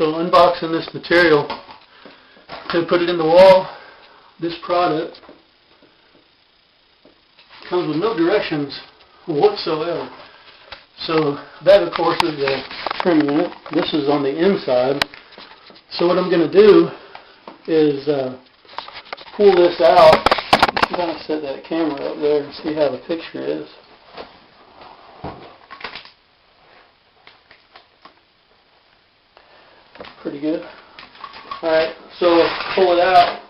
So unboxing this material to put it in the wall. This product comes with no directions whatsoever. So that of course is a trim unit. This is on the inside. So what I'm going to do is pull this out. I'm going to set that camera up there and see how the picture is. Pretty good. Alright, so pull it out.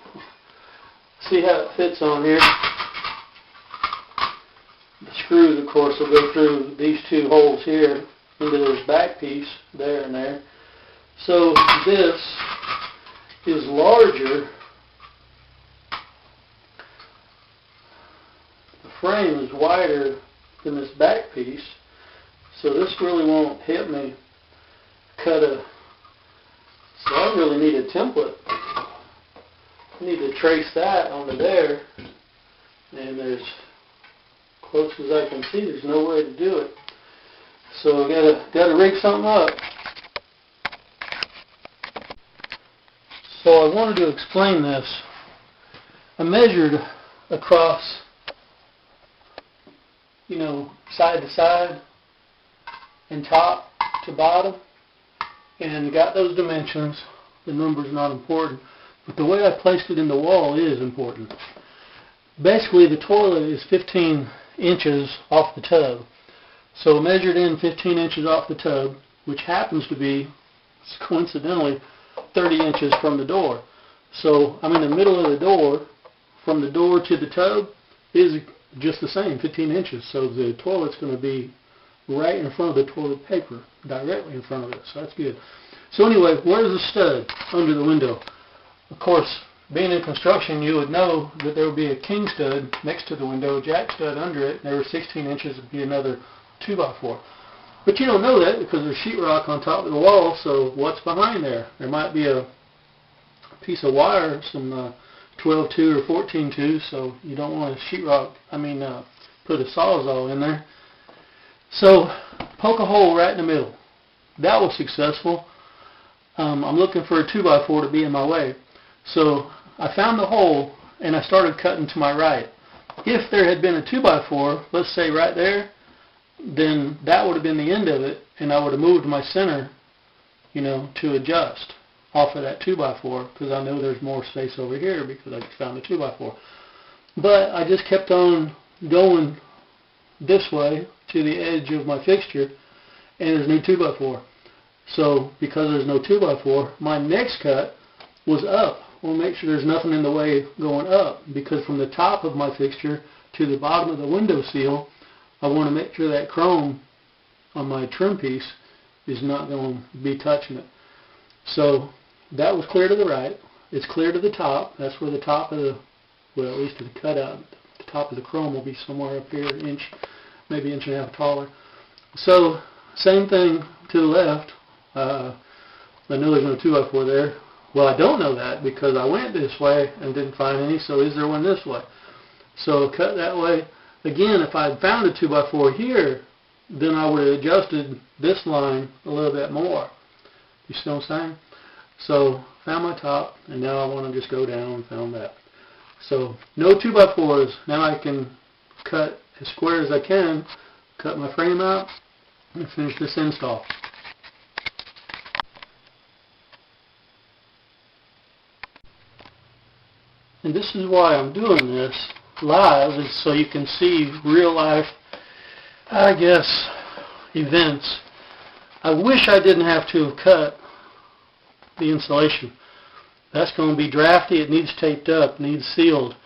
See how it fits on here. The screws, of course, will go through these two holes here into this back piece, there and there. So this is larger. The frame is wider than this back piece, so this really won't hit me. So I really need a template. I need to trace that onto there, and there's, close as I can see, there's no way to do it. So I gotta rig something up. So I wanted to explain this. I measured across, side to side and top to bottom, and got those dimensions. The number's not important, but the way I placed it in the wall is important. Basically, the toilet is 15 inches off the tub. So measured in 15 inches off the tub, which happens to be, coincidentally, 30 inches from the door. So I'm in the middle of the door. From the door to the tub is just the same, 15 inches. So the toilet's going to be right in front of the toilet paper, directly in front of it. So that's good. So anyway, where's the stud under the window? Of course, being in construction, you would know that there would be a king stud next to the window, a jack stud under it, and there were 16 inches, would be another 2x4. But you don't know that because there's sheetrock on top of the wall, so what's behind there? There might be a piece of wire, some 12-2 or 14-2, so you don't want to put a sawzall in there. So poke a hole right in the middle. That was successful. I'm looking for a 2x4 to be in my way. So I found the hole and I started cutting to my right. If there had been a 2x4, let's say right there, then that would have been the end of it, and I would have moved my center, to adjust off of that 2x4, because I know there's more space over here because I just found the 2x4. But I just kept on going this way to the edge of my fixture, and there's no 2x4. So because there's no 2x4, my next cut was up. I want to make sure there's nothing in the way going up, because from the top of my fixture to the bottom of the window sill, I want to make sure that chrome on my trim piece is not going to be touching it. So that was clear to the right. It's clear to the top. That's where the top of the, well, at least to the cutout, the top of the chrome will be somewhere up here, an inch, maybe inch and a half taller. So same thing to the left. I know there's no 2x4 there. Well, I don't know that because I went this way and didn't find any, so is there one this way? So cut that way. Again, if I had found a 2x4 here, then I would have adjusted this line a little bit more. You see what I'm saying? So found my top, and now I want to just go down and found that. So no 2x4s. Now I can cut as square as I can, cut my frame out, and finish this install. And this is why I'm doing this live, is so you can see real life, I guess, events. I wish I didn't have to have cut the insulation. That's going to be drafty. It needs taped up, needs sealed.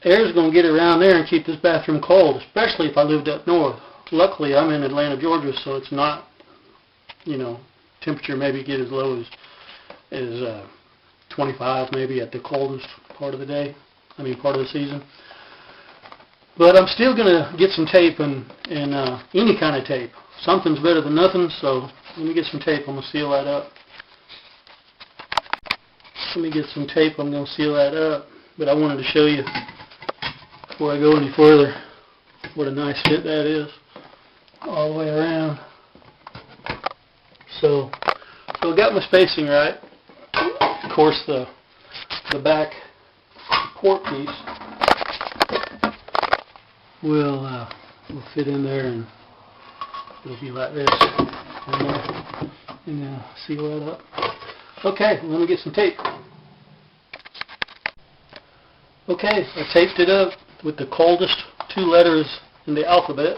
Air's going to get around there and keep this bathroom cold, especially if I lived up north. Luckily, I'm in Atlanta, Georgia, so it's not, temperature maybe get as low as 25 maybe at the coldest part of the day, part of the season. But I'm still going to get some tape and any kind of tape. Something's better than nothing, so let me get some tape. I'm going to seal that up. Let me get some tape. I'm going to seal that up. But I wanted to show you, before I go any further, what a nice fit that is all the way around. So So I got my spacing right. Of course, the back support piece will fit in there, and it'll be like this, and seal that up. Okay, let me get some tape. Okay, I taped it up with the coldest 2 letters in the alphabet,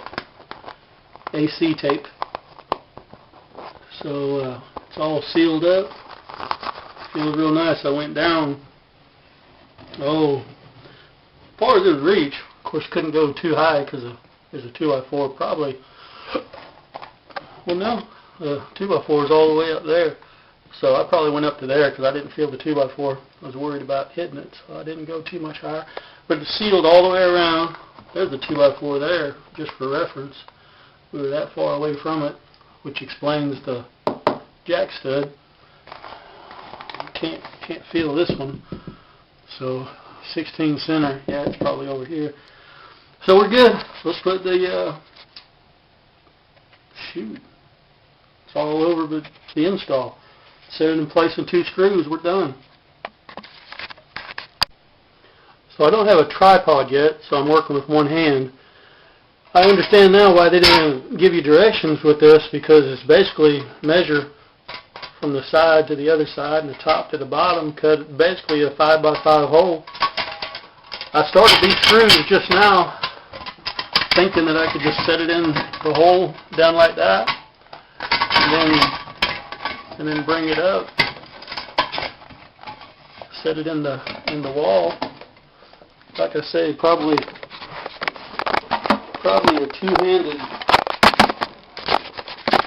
AC tape. So it's all sealed up. Feels real nice. I went down, as far as it would reach. Of course, couldn't go too high because there's a 2x4 probably. Well, no, the 2x4 is all the way up there. So I probably went up to there because I didn't feel the 2x4. I was worried about hitting it, so I didn't go too much higher. But it's sealed all the way around. There's the 2x4 there, just for reference. We were that far away from it, which explains the jack stud. Can't feel this one. So 16 center, yeah, it's probably over here. So we're good. Let's put the it's all over the install. Set it in place in 2 screws. We're done. So I don't have a tripod yet, so I'm working with one hand. I understand now why they didn't give you directions with this, because it's basically measure from the side to the other side and the top to the bottom, cut basically a 5x5 hole. I started these screws just now thinking that I could just set it in the hole down like that and then bring it up, set it in the wall. Like I say, probably a 2-handed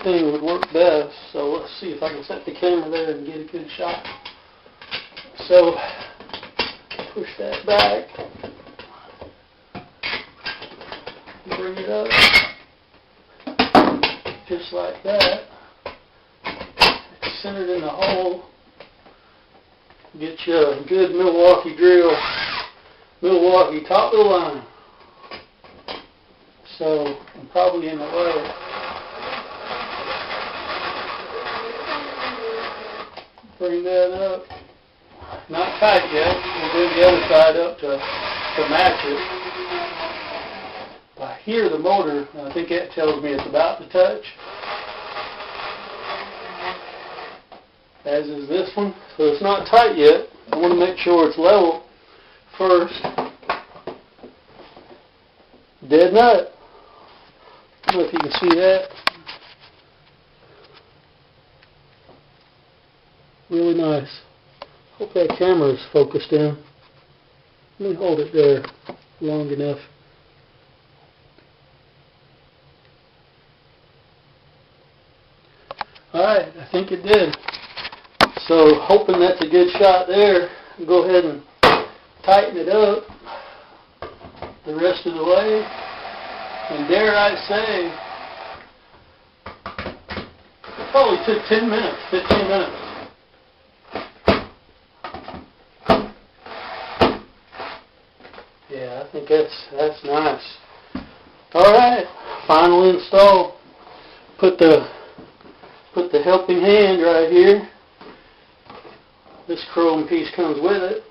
thing would work best. So let's see if I can set the camera there and get a good shot. So push that back, bring it up, just like that. Center it in the hole. Get you a good Milwaukee drill, Milwaukee top of the line. So I'm probably in the way. Bring that up. Not tight yet. We'll do the other side up to match it. I hear the motor, and I think that tells me it's about to touch. As is this one. So it's not tight yet. I want to make sure it's level first. Dead nut. I don't know if you can see that. Really nice. Hope that camera is focused in. Let me hold it there long enough. Alright, I think it did. So hoping that's a good shot there, go ahead and tighten it up the rest of the way. And dare I say, it probably took 10 minutes, 15 minutes. Yeah, I think that's nice. Alright, final install. Put the helping hand right here. This chrome piece comes with it.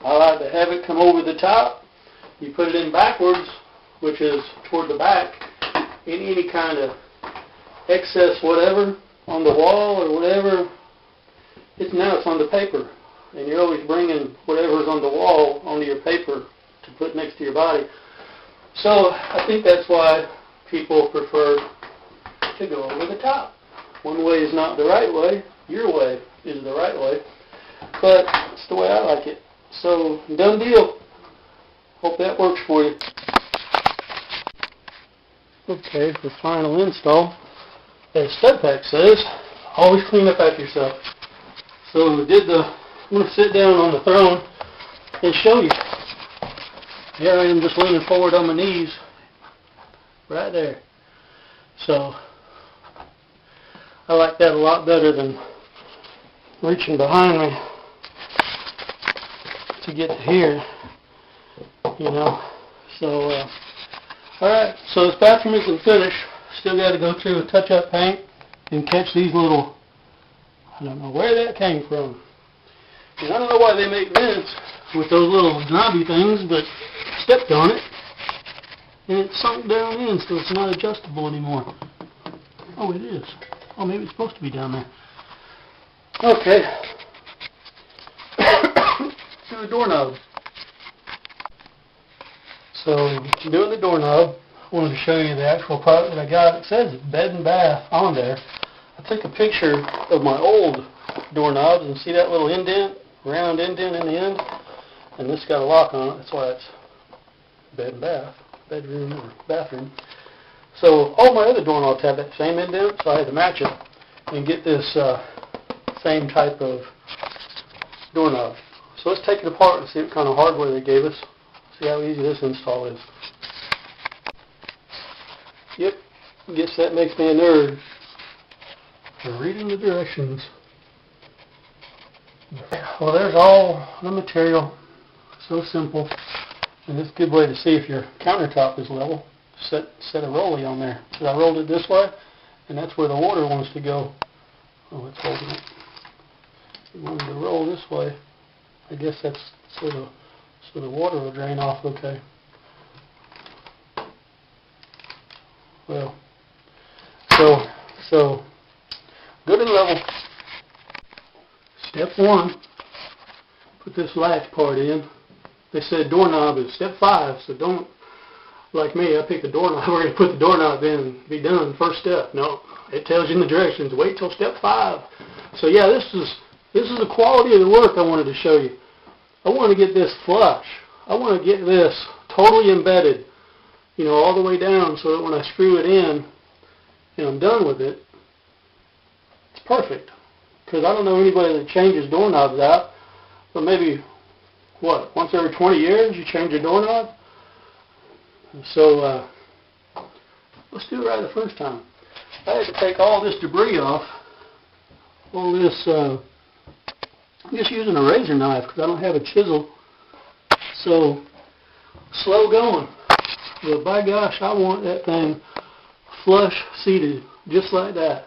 I like to have it come over the top. You put it in backwards, which is toward the back. Any kind of excess whatever on the wall or whatever, now it's on the paper. And you're always bringing whatever's on the wall onto your paper to put next to your body. So I think that's why people prefer to go over the top. One way is not the right way. Your way is the right way. But it's the way I like it. So, done deal. Hope that works for you. Okay, for final install, as Stud Pack says, always clean up after yourself. So I'm going to sit down on the throne and show you. Here I am just leaning forward on my knees. Right there. So, I like that a lot better than reaching behind me to get to here, you know. So, alright, so this bathroom isn't finished. Still got to go through a touch-up paint. and catch these little, I don't know where that came from. And I don't know why they make vents with those little knobby things, but stepped on it, and it sunk down in, so it's not adjustable anymore. Oh, it is. Oh, maybe it's supposed to be down there. Okay. Do the doorknob. So, doing the doorknob, I wanted to show you the actual product that I got. It says bed and bath on there. I took a picture of my old doorknobs, and see that little indent, round indent in the end? And this got a lock on it. That's why it's bed and bath, bedroom or bathroom. So all my other doorknobs have that same indent, so I had to match it and get this same type of doorknob. So let's take it apart and see what kind of hardware they gave us. See how easy this install is. Yep, guess that makes me a nerd for reading the directions. Well, there's all the material. So simple. And it's a good way to see if your countertop is level. Set a rollie on there. So I rolled it this way, and that's where the water wants to go. Oh, it's holding it. You want it to roll this way. I guess that's so the water will drain off okay. Well, so good and level. Step 1, put this latch part in. They said doorknob is step 5, so don't, like me, I pick the doorknob, we're going to put the doorknob in and be done, first step. No, it tells you in the directions, wait till step 5. So yeah, this is the quality of the work I wanted to show you. I want to get this flush. I want to get this totally embedded, all the way down, so that when I screw it in and I'm done with it, it's perfect. Because I don't know anybody that changes doorknobs out, but maybe, once every 20 years you change your doorknob? So, let's do it right the first time. I had to take all this debris off, all this, I'm just using a razor knife because I don't have a chisel. So, slow going. But by gosh, I want that thing flush seated, just like that.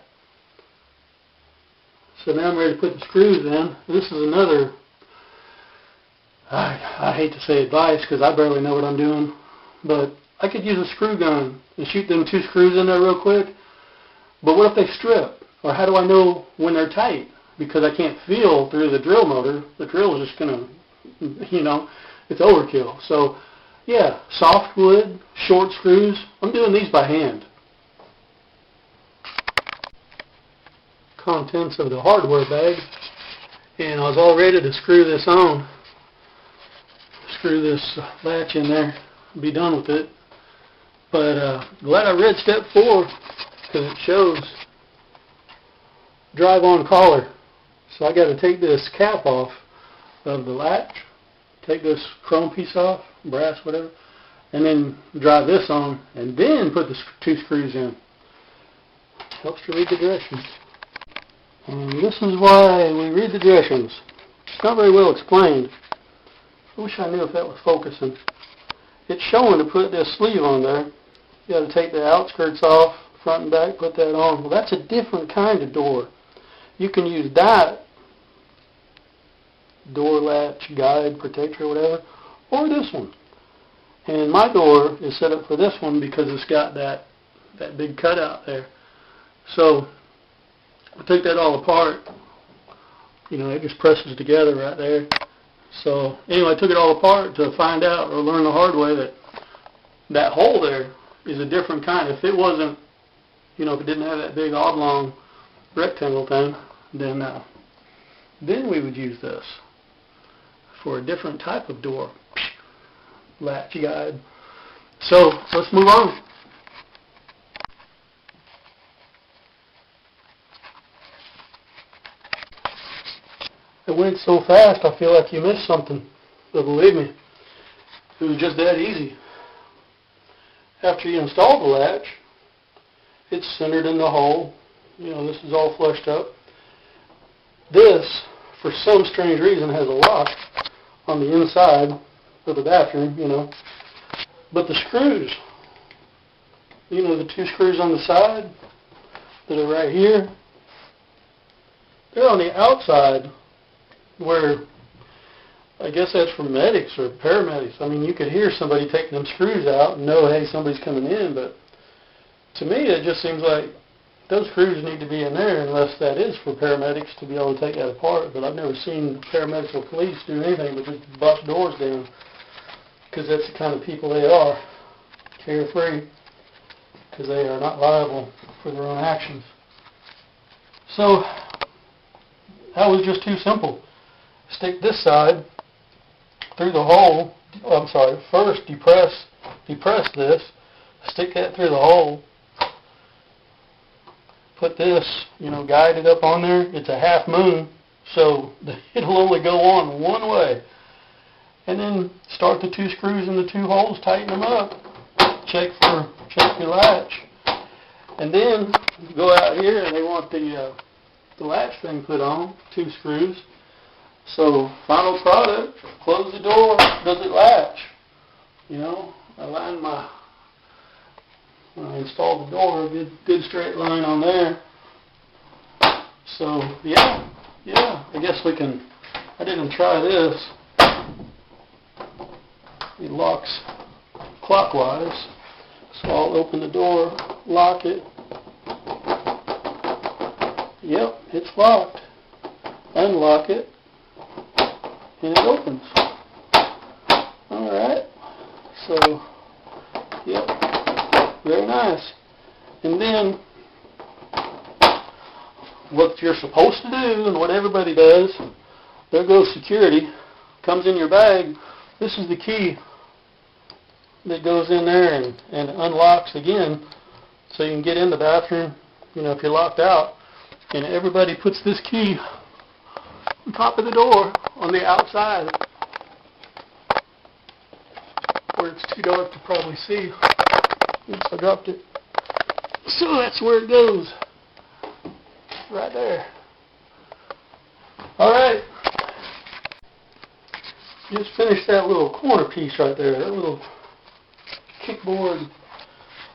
So now I'm ready to put the screws in. This is another, I hate to say advice because I barely know what I'm doing, but I could use a screw gun and shoot them 2 screws in there real quick. But what if they strip? Or how do I know when they're tight? Because I can't feel through the drill motor. The drill is just going to, it's overkill. So, yeah, soft wood, short screws. I'm doing these by hand. Contents of the hardware bag, and I was all ready to screw this on. Screw this latch in there, be done with it. But glad I read step 4 because it shows drive on collar. So I got to take this cap off of the latch, take this chrome piece off, brass, whatever, and then drive this on, and then put the 2 screws in. Helps to read the directions. And this is why we read the directions. It's not very well explained. I wish I knew if that was focusing. It's showing to put this sleeve on there. You got to take the outskirts off, front and back, put that on. Well, that's a different kind of door. You can use that door latch, guide, protector, whatever, or this one. And my door is set up for this one because it's got that big cutout there. So I took that all apart. It just presses together right there. So anyway, I took it all apart to find out or learn the hard way that hole there is a different kind. If it wasn't, if it didn't have that big oblong rectangle thing, then we would use this for a different type of door latch guide. So let's move on. It went so fast, I feel like you missed something. But believe me, it was just that easy. After you install the latch, it's centered in the hole. This is all flushed up. This, for some strange reason, has a lock on the inside of the bathroom, But the screws, the 2 screws on the side, that are right here, they're on the outside where, I guess that's for medics or paramedics. I mean, you could hear somebody taking them screws out and know, hey, somebody's coming in, but to me it just seems like those screws need to be in there unless that is for paramedics to be able to take that apart. But I've never seen paramedics or police do anything but just bust doors down, because that's the kind of people they are, carefree, because they are not liable for their own actions. So that was just too simple. Stick this side through the hole. Oh, I'm sorry. First depress this. Stick that through the hole. Put this, guide it up on there. It's a half moon, so it'll only go on one way. And then start the 2 screws in the 2 holes, tighten them up. Check your latch. And then you go out here and they want the latch thing put on, 2 screws. So final product, close the door, does it latch? I lined when I installed the door, a good straight line on there. So yeah, I guess I didn't try this. It locks clockwise. So I'll open the door, lock it. Yep, it's locked. Unlock it, and it opens. Alright, so, yep, very nice. And then, what you're supposed to do, and what everybody does, there goes security, comes in your bag. This is the key that goes in there and unlocks again, so you can get in the bathroom, if you're locked out. And everybody puts this key on top of the door on the outside, where it's too dark to probably see. Oops, I dropped it. So that's where it goes, right there. Alright, just finished that little corner piece right there, that little kickboard,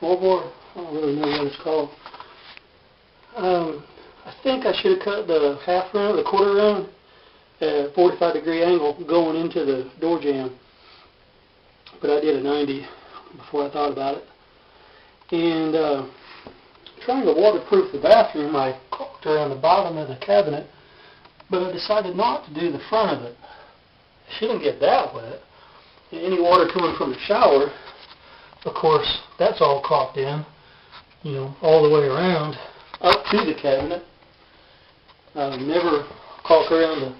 floorboard, I don't really know what it's called. I think I should have cut the half round, the quarter round, at a 45-degree angle going into the door jamb. But I did a 90 before I thought about it. And trying to waterproof the bathroom, I caulked around the bottom of the cabinet, but I decided not to do the front of it. It shouldn't get that wet. And any water coming from the shower, of course, that's all caulked in, all the way around up to the cabinet. Never caulk around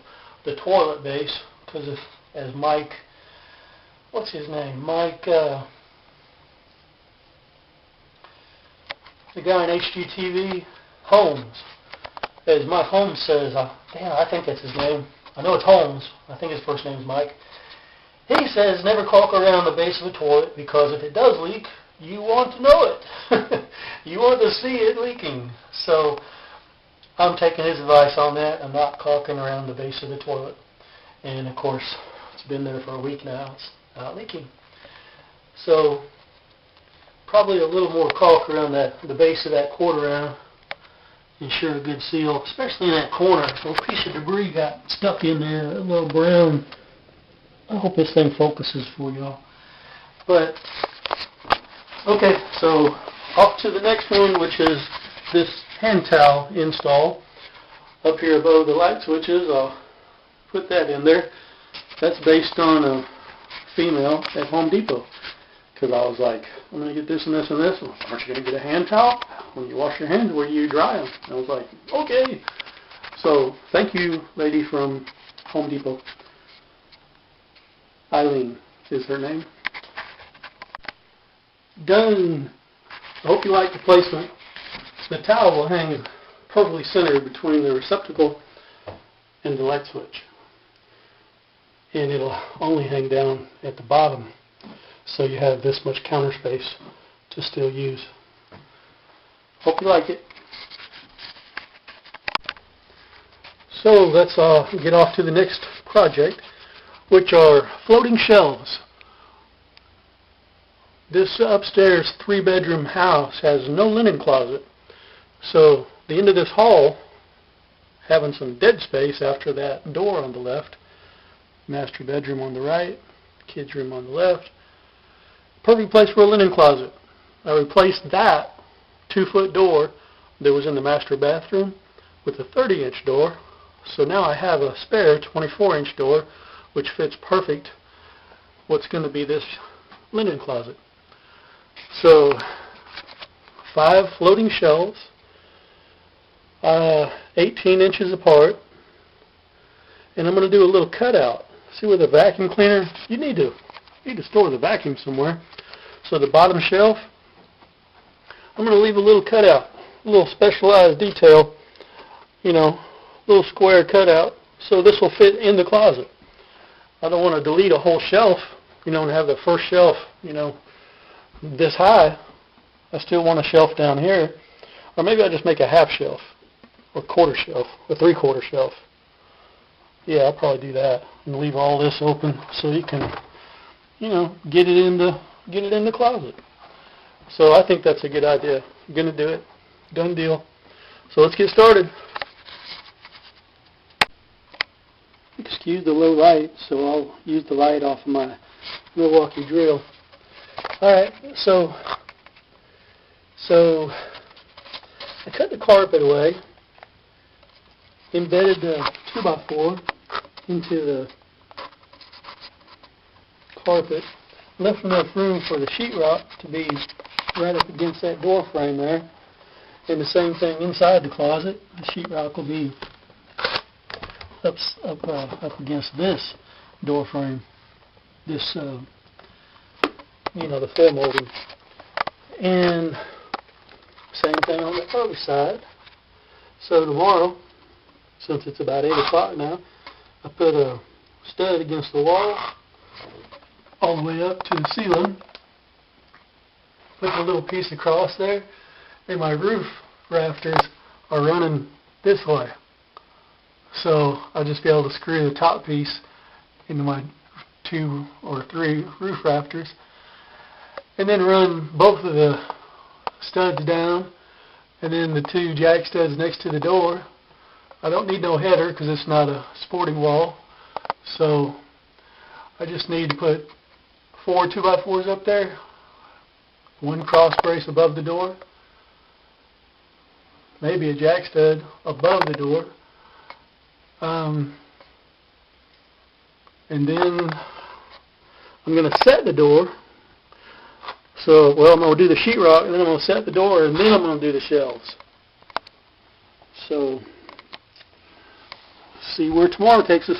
the toilet base, because as Mike, what's his name? Mike, the guy in HGTV, Holmes. As Mike Holmes says, I think that's his name. I know it's Holmes. I think his first name's Mike. He says never caulk around the base of a toilet, because if it does leak, you want to know it. You want to see it leaking. So I'm taking his advice on that. I'm not caulking around the base of the toilet. And of course, it's been there for a week now. It's not leaking. So probably a little more caulk around the base of that quarter round. Ensure a good seal, especially in that corner. A little piece of debris got stuck in there, a little brown. I hope this thing focuses for y'all. But, okay, so off to the next one, which is this hand towel install. Up here above the light switches, I'll put that in there. That's based on a female at Home Depot. Because I was like, I'm going to get this and this and this. Aren't you going to get a hand towel? When you wash your hands, where do you dry them? I was like, okay. So, thank you, lady from Home Depot. Eileen is her name. Done. I hope you like the placement. The towel will hang perfectly centered between the receptacle and the light switch. And it'll only hang down at the bottom, so you have this much counter space to still use. Hope you like it. So let's get off to the next project, which are floating shelves. This upstairs 3-bedroom house has no linen closet, So the end of this hall, having some dead space after that door on the left, master bedroom on the right, kids room on the left, perfect place for a linen closet. I replaced that 2-foot door that was in the master bathroom with a 30-inch door. So now I have a spare 24-inch door, which fits perfect what's going to be this linen closet. So 5 floating shelves, 18 inches apart, and I'm going to do a little cutout. See where the vacuum cleaner, you need to store the vacuum somewhere. So the bottom shelf, I'm going to leave a little cutout, a little specialized detail, little square cutout, so this will fit in the closet. I don't want to delete a whole shelf, and have the first shelf, this high. I still want a shelf down here. Or maybe I just make a half shelf, or quarter shelf, or 3/4 shelf. Yeah, I'll probably do that, and leave all this open so you can, get it in the closet. So I think that's a good idea. I'm going to do it. Done deal. So let's get started. Excuse the low light, so I'll use the light off of my Milwaukee drill. Alright, so I cut the carpet away, embedded the 2x4 into the carpet, left enough room for the sheetrock to be right up against that door frame there, and the same thing inside the closet. The sheetrock will be up against this door frame, this the floor molding, and same thing on the other side. So tomorrow, since it's about 8 o'clock now, I put a stud against the wall all the way up to the ceiling, put a little piece across there, and my roof rafters are running this way. So I'll just be able to screw the top piece into my 2 or 3 roof rafters, and then run both of the studs down, and then the 2 jack studs next to the door. I don't need no header because it's not a sporting wall, so I just need to put 4 2x4s up there, 1 cross brace above the door, maybe a jack stud above the door, and then I'm going to set the door. So, I'm going to do the sheetrock, and then I'm going to set the door, and then I'm going to do the shelves. So, see where tomorrow takes us.